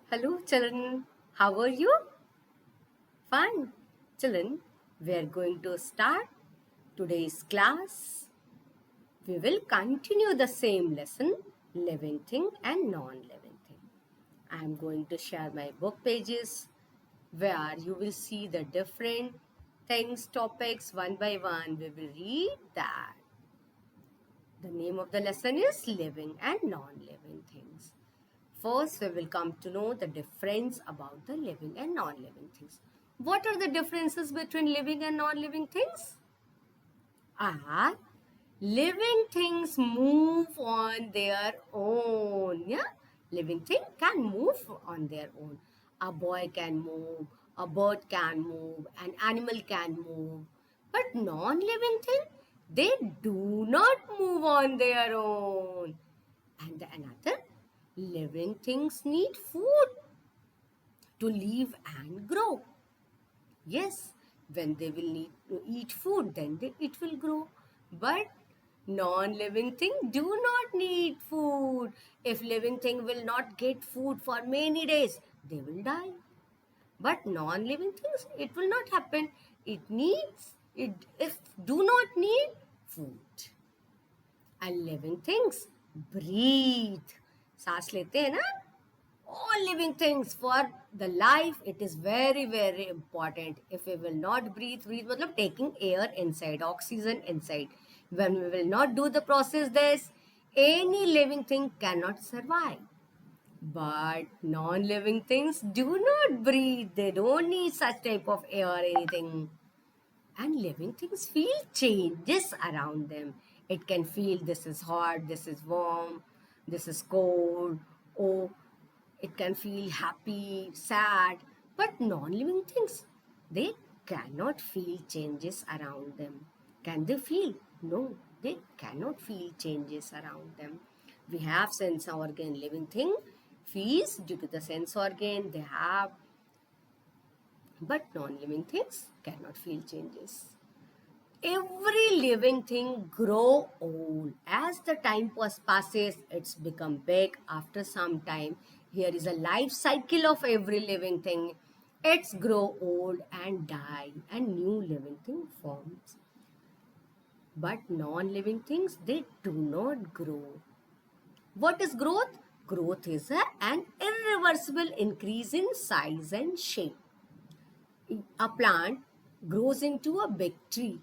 Hello, children. How are you? Fine. Children, we are going to start today's class. We will continue the same lesson, living thing and non-living thing. I am going to share my book pages where you will see the different things, topics one by one. We will read that. The name of the lesson is living and non-living things. First, we will come to know the difference about the living and non-living things. What are the differences between living and non-living things? Are living things move on their own. Yeah, living thing can move on their own. A boy can move, a bird can move, an animal can move. But non-living thing, they do not move on their own. And the another, living things need food to live and grow. Yes, when they will need to eat food, then it will grow. But non-living thing do not need food. If living thing will not get food for many days, they will die. But non-living things, it will not happen. It if do not need food. And living things breathe. सांस लेते हैं ना? All living things for the life, it is very important. If we will not breathe matlab taking air inside, oxygen inside. When we will not do the process this, any living thing cannot survive. But non-living things do not breathe. They don't need such type of air or anything. And living things feel changes around them. It can feel this is hot, this is warm, this is cold. Oh, it can feel happy, sad. But non-living things, they cannot feel changes around them. Can they feel? No, they cannot feel changes around them. We have sense organ. Living thing feels due to the sense organ they have, but non-living things cannot feel changes. Every living thing grow old. As the time passes, it's become big. After some time, here is a life cycle of every living thing. It's grow old and die, and new living thing forms. But non-living things, they do not grow. What is growth? Growth is an irreversible increase in size and shape. A plant grows into a big tree.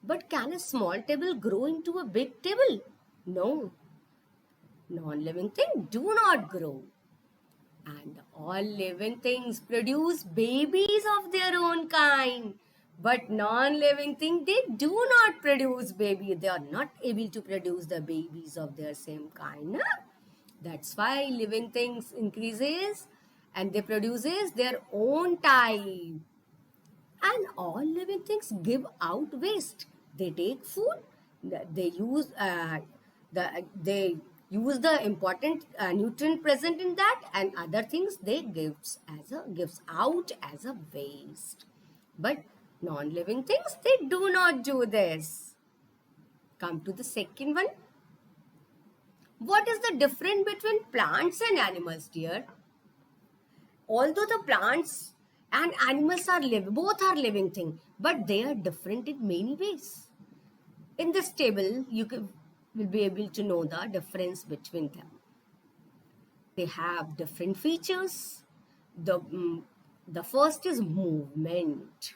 But can a small table grow into a big table? No. Non-living things do not grow. And all living things produce babies of their own kind. But non-living things, they do not produce baby. They are not able to produce the babies of their same kind. Huh? That's why living things increases and they produces their own type. And all living things give out waste. They take food, they use the important nutrient present in that, and other things they gives out as a waste. But non-living things, they do not do this. Come to the second one. What is the difference between plants and animals, dear? Although the plants and animals are both are living thing, but they are different in many ways. In this table, will be able to know the difference between them. They have different features. The first is movement.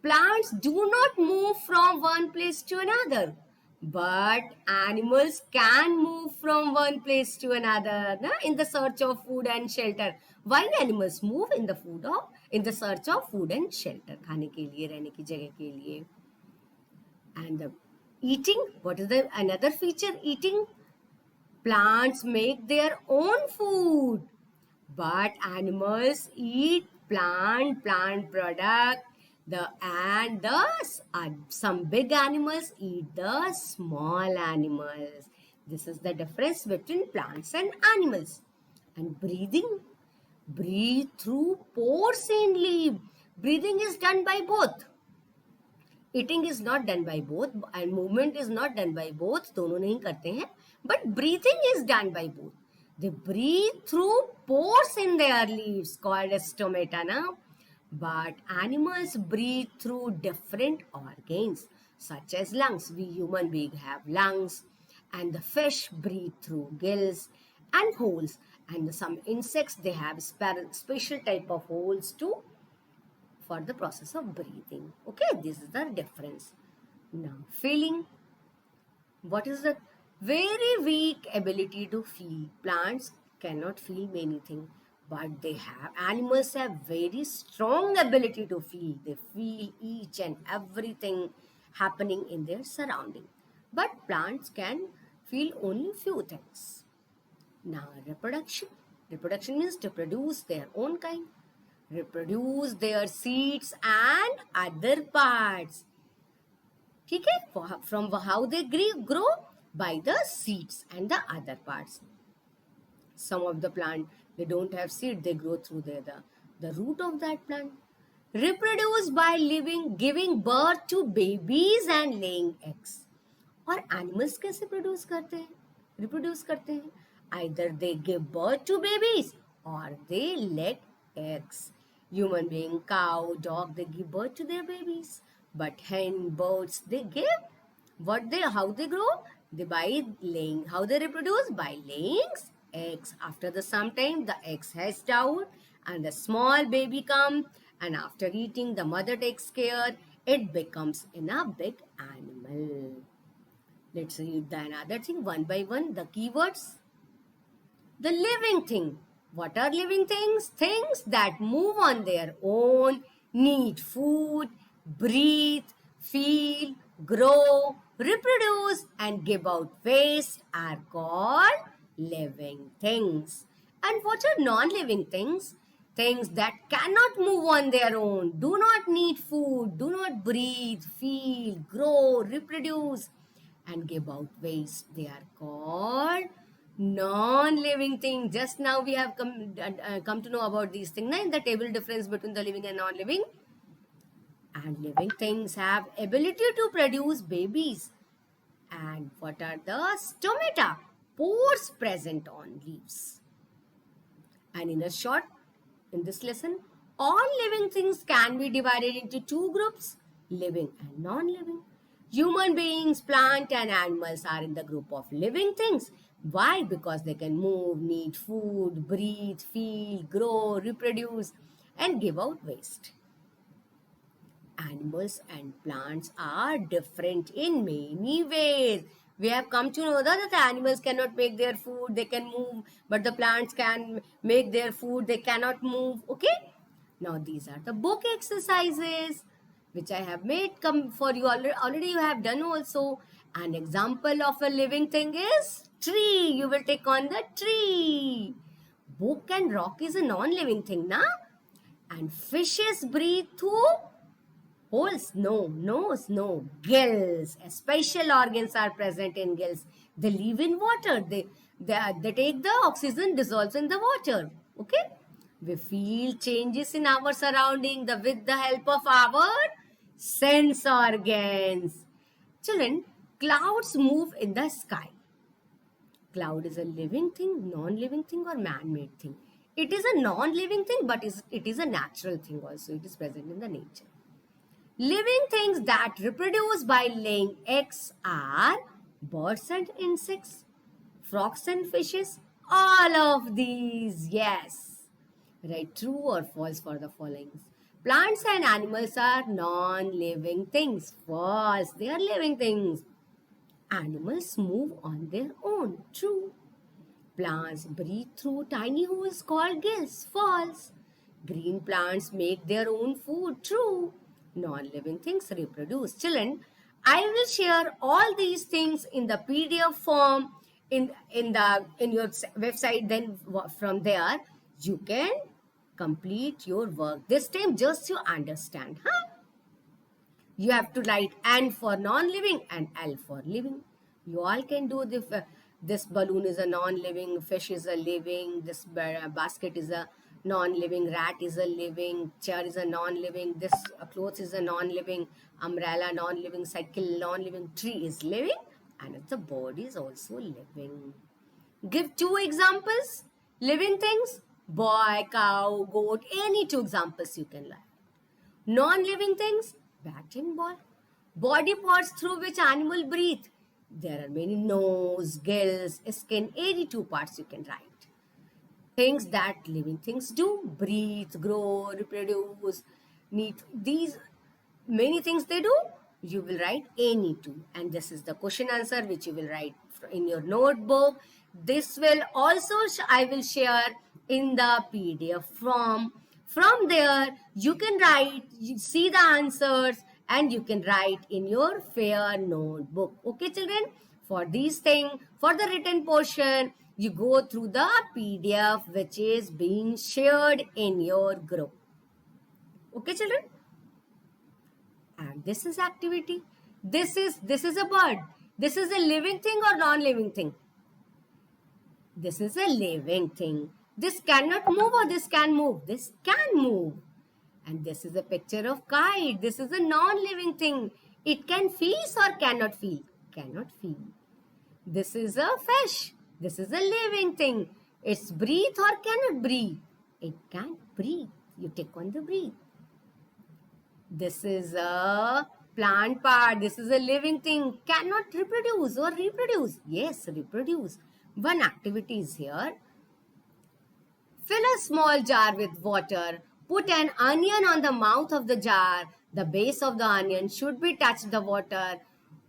Plants do not move from one place to another, but animals can move from one place to another in the search of food and shelter. Why animals move in the search of food and shelter? खाने के लिए, रहने की जगह के लिए. And the eating, what is the another feature? Eating. Plants make their own food, but animals eat plant product. Some big animals eat the small animals. This is the difference between plants and animals. And breathing, breathe through pores in leaf. Breathing is done by both. Eating is not done by both and movement is not done by both. दोनों नहीं करते हैं. But breathing is done by both. They breathe through pores in their leaves called as stomata. Na? But animals breathe through different organs such as lungs. We human beings have lungs, and the fish breathe through gills and holes. And some insects, they have special type of holes too for the process of breathing. Okay, this is the difference. Now, feeling. What is the very weak ability to feel? Plants cannot feel many things, but they have. Animals have very strong ability to feel. They feel each and everything happening in their surrounding. But plants can feel only few things. Now, reproduction. Reproduction means to produce their own kind, reproduce their seeds and other parts. ठीक है, from how they grow by the seeds and the other parts. Some of the plant, they don't have seed, they grow through the root of that plant. Reproduce by giving birth to babies and laying eggs. और animals कैसे reproduce करते हैं? Either they give birth to babies or they let eggs. Human being, cow, dog, they give birth to their babies. But hen, birds, they give how they grow? They by laying. How they reproduce? By laying eggs. After the some time, the eggs hatched out and the small baby comes, and after eating, the mother takes care. It becomes in a big animal. Let's read the another thing one by one. The keywords. The living thing. What are living things? Things that move on their own, need food, breathe, feel, grow, reproduce, and give out waste are called living things. And what are non-living things? Things that cannot move on their own, do not need food, do not breathe, feel, grow, reproduce, and give out waste. They are called non-living things. Just now we have come to know about these things. Now in the table difference between the living and non-living. And living things have ability to produce babies. And what are the stomata? Pores present on leaves. And in this lesson, all living things can be divided into two groups, living and non-living. Human beings, plant and animals are in the group of living things. Why? Because they can move, need food, breathe, feel, grow, reproduce, and give out waste. Animals and plants are different in many ways. We have come to know that the animals cannot make their food, they can move, but the plants can make their food, they cannot move. Okay? Now these are the book exercises which I have made come for you already you have done also. An example of a living thing is tree. You will take on the tree. Book and rock is a non-living thing, na? And fishes breathe through holes? No, nose, no. Gills. Special organs are present in gills. They live in water. They take the oxygen dissolves in the water. Okay? We feel changes in our surrounding with the help of our sense organs. Children, clouds move in the sky. Cloud is a living thing, non-living thing, or man-made thing. It is a non-living thing, but it is a natural thing also. It is present in the nature. Living things that reproduce by laying eggs are birds and insects, frogs and fishes, all of these, yes. Write true or false for the followings. Plants and animals are non-living things. False, they are living things. Animals move on their own. True. Plants breathe through tiny holes called gills. False. Green plants make their own food. True. Non-living things reproduce. Children, I will share all these things in the PDF form in your website. Then from there you can complete your work. This time just you understand, huh? You have to write N for non-living and L for living. You all can do this balloon is a non-living, fish is a living, this basket is a non-living, rat is a living, chair is a non-living, this clothes is a non-living, umbrella non-living, cycle non-living, tree is living, and the bird is also living. Give 2 examples. Living things, boy, cow, goat, any 2 examples you can write. Non-living things, bat and ball. Body parts through which animal breathe. There are many: nose, gills, skin, any 2 parts you can write. Things that living things do: breathe, grow, reproduce, need. These many things they do, you will write any 2. And this is the question answer which you will write in your notebook. This will also I will share in the PDF from there you can write, you see the answers, and you can write in your fair notebook. Okay, children? For these things, for the written portion, you go through the PDF which is being shared in your group. Okay, children? And this is activity. This is a bird. This is a living thing or non-living thing? This is a living thing. This cannot move or this can move? This can move. And this is a picture of kite. This is a non-living thing. It can feel or cannot feel? Cannot feel. This is a fish. This is a living thing. It's breathe or cannot breathe? It can breathe. You take on the breathe. This is a plant part. This is a living thing. Cannot reproduce or reproduce? Yes, reproduce. One activity is here. Fill a small jar with water. Put an onion on the mouth of the jar. The base of the onion should be touched the water.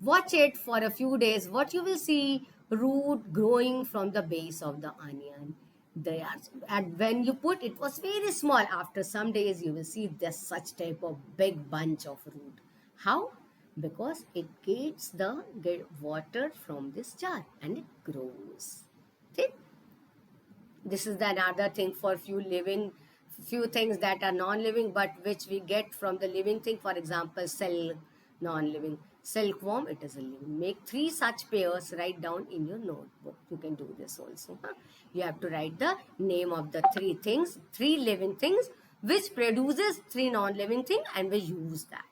Watch it for a few days. What you will see? Root growing from the base of the onion. They are, and when you put, it was very small. After some days, you will see this such type of big bunch of root. How? Because it gets the water from this jar and it grows. Okay? This is the another thing for few things that are non-living but which we get from the living thing. For example, cell, non-living. Silkworm, it is a living. Make 3 such pairs, write down in your notebook. You can do this also. You have to write the name of the 3 things, 3 living things, which produces 3 non-living things, and we use that.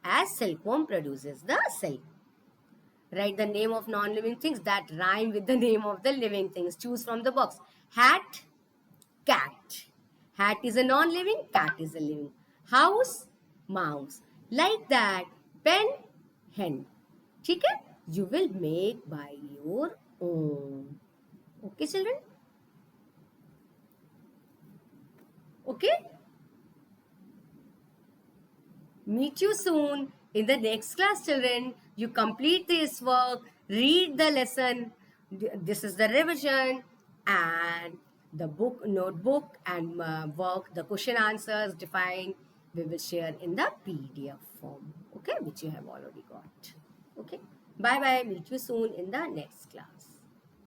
As silkworm produces the silk. Write the name of non-living things that rhyme with the name of the living things. Choose from the box. Hat, cat. Hat is a non-living, cat is a living. House, mouse. Like that. Pen, hen. ठीक है? You will make by your own. Okay, children? Okay? Meet you soon in the next class, children. You complete this work, read the lesson. This is the revision, and the book, notebook, and work, the question answers defined, we will share in the PDF form, okay, which you have already got. Okay, bye bye. Meet you soon in the next class.